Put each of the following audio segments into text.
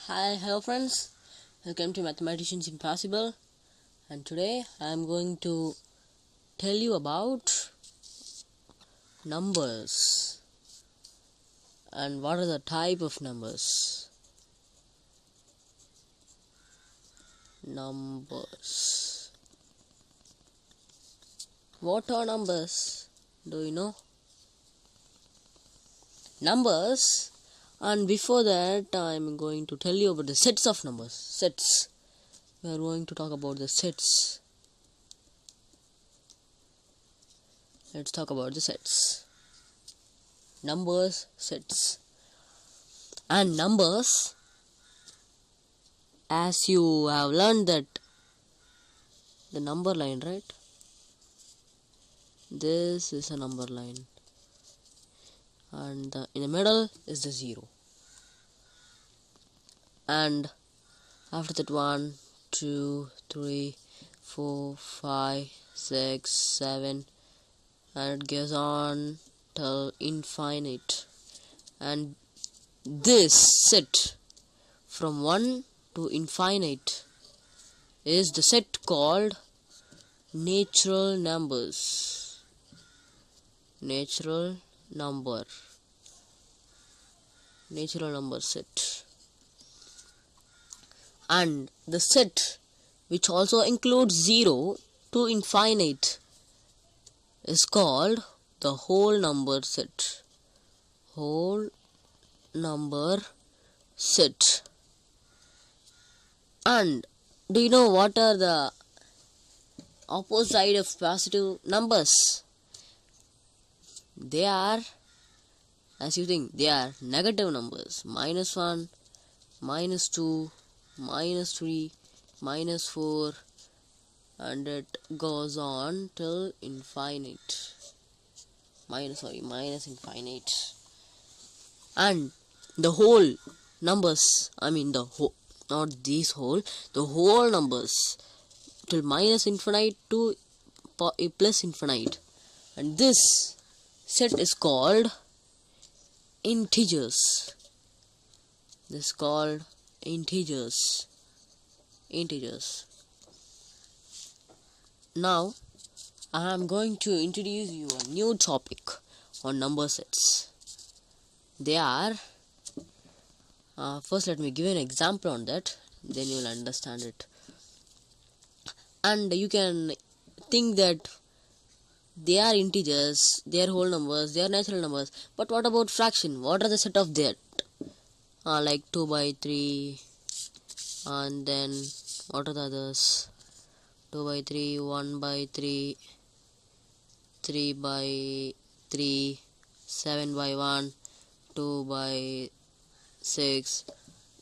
Hello friends, welcome to Mathematicians Impossible, and today I am going to tell you about numbers and what are the type of numbers. Numbers. What are numbers? Do you know? Numbers. And before that, I'm going to tell you about the sets of numbers. Sets. We are going to talk about the sets. Let's talk about the sets. Numbers, sets. And numbers, as you have learned that the number line, right? This is a number line. And in the middle is the 0. And after that 1, 2, 3, 4, 5, 6, 7, and it goes on till infinite. And this set from 1 to infinite is the set called natural numbers. Natural number set. And the set which also includes 0 to infinite is called the whole number set. Whole number set. And do you know what are the opposite side of positive numbers? They are, as you think, they are negative numbers. -1, -2, -3, -4, and it goes on till infinite. Minus infinite. And the whole numbers, not these whole, the whole numbers till minus infinite to plus infinite. And this set is called integers. This is called integers. Now I am going to introduce you a new topic on number sets. They are first let me give you an example on that, then you will understand it. And you can think that they are integers, they are whole numbers, they are natural numbers, but what about fraction? What are the set of that? Like 2 by 3, and then what are the others? 2 by 3, 1 by 3, 3 by 3, 7 by 1, 2 by 6.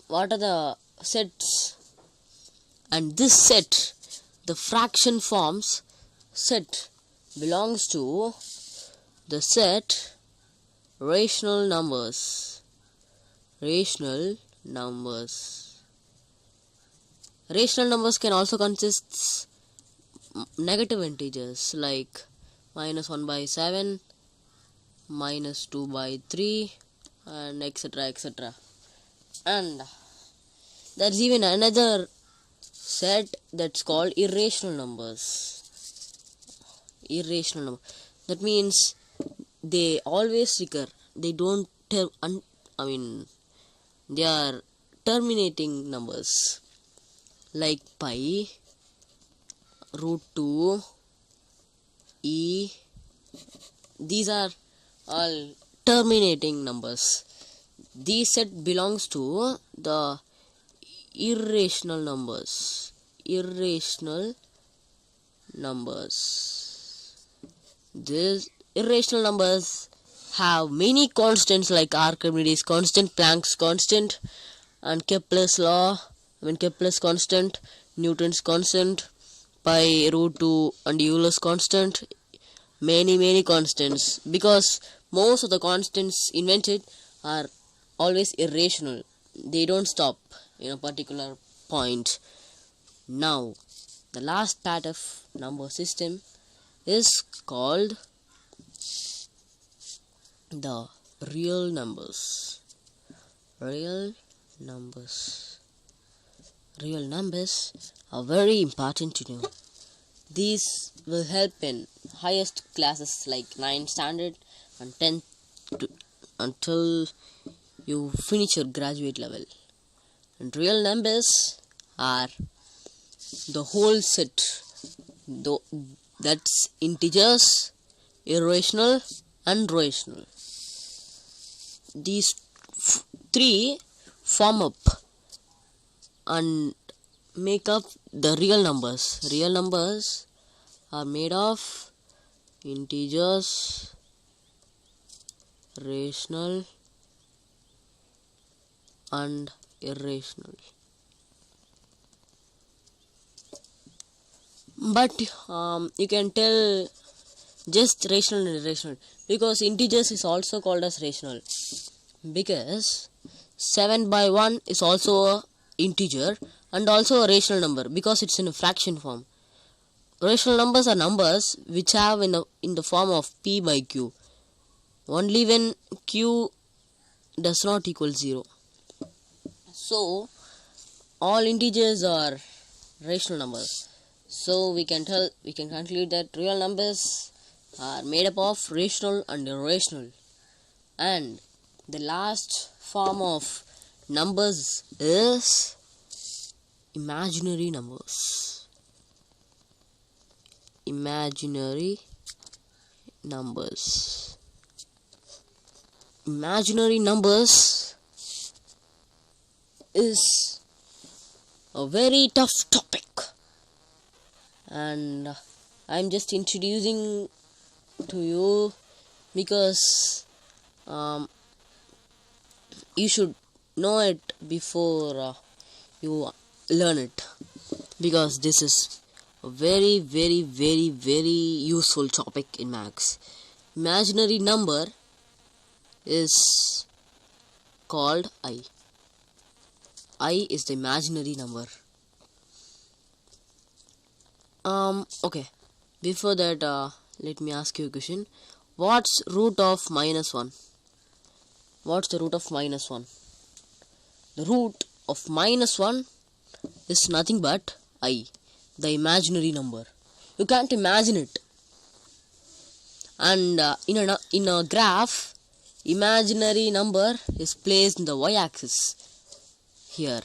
What are the sets? And this set, the fraction forms set, belongs to the set rational numbers. Rational numbers. Rational numbers can also consist negative integers like -1 by 7, -2 by 3, and etc. And there's even another set that's called irrational numbers. Irrational number. That means they always recur. They don't they are terminating numbers like pi, √2, e. These are all terminating numbers. This set belongs to the irrational numbers. Irrational numbers. These irrational numbers have many constants like Archimedes constant, Planck's constant, and Kepler's constant, Newton's constant, pi, √2, and Euler's constant. Many constants, because most of the constants invented are always irrational. They don't stop in a particular point. Now, the last part of number system is called the real numbers. Real numbers. real numbers are very important to know. These will help in highest classes like 9th standard and 10th until you finish your graduate level. And real numbers are the whole set, that's integers, irrational and rational. These three form up and make up the real numbers. Real numbers are made of integers, rational and irrational. But you can tell just rational and irrational because integers is also called as rational, because 7 by 1 is also a integer and also a rational number because it's in a fraction form. Rational numbers are numbers which have in the form of p by q only when q does not equal 0. So all integers are rational numbers. So we can conclude that real numbers are made up of rational and irrational. And the last form of numbers is imaginary numbers. Imaginary numbers. Imaginary numbers is a very tough topic, and I'm just introducing to you because you should know it before you learn it, because this is a very useful topic in maths. Imaginary number is called I. I is the imaginary number. Okay, before that let me ask you a question. What's root of minus 1? What's the root of minus 1? The root of minus 1 is nothing but I, the imaginary number. You can't imagine it. And in a graph, imaginary number is placed in the y-axis. Here,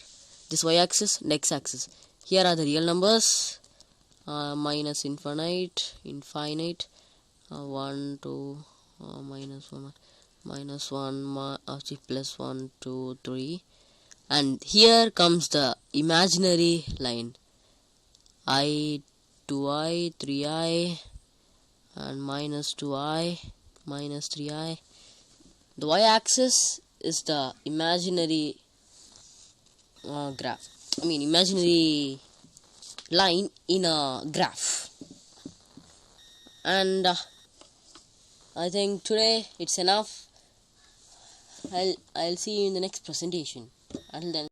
this y-axis and x-axis. Here are the real numbers. Minus infinite, 1, 2, minus 1, minus 1, plus 1, 2, 3. And here comes the imaginary line. I, 2i, 3i, and minus 2i, minus 3i. The y-axis is the imaginary imaginary line in a graph. And I think today it's enough. I'll see you in the next presentation. Until then.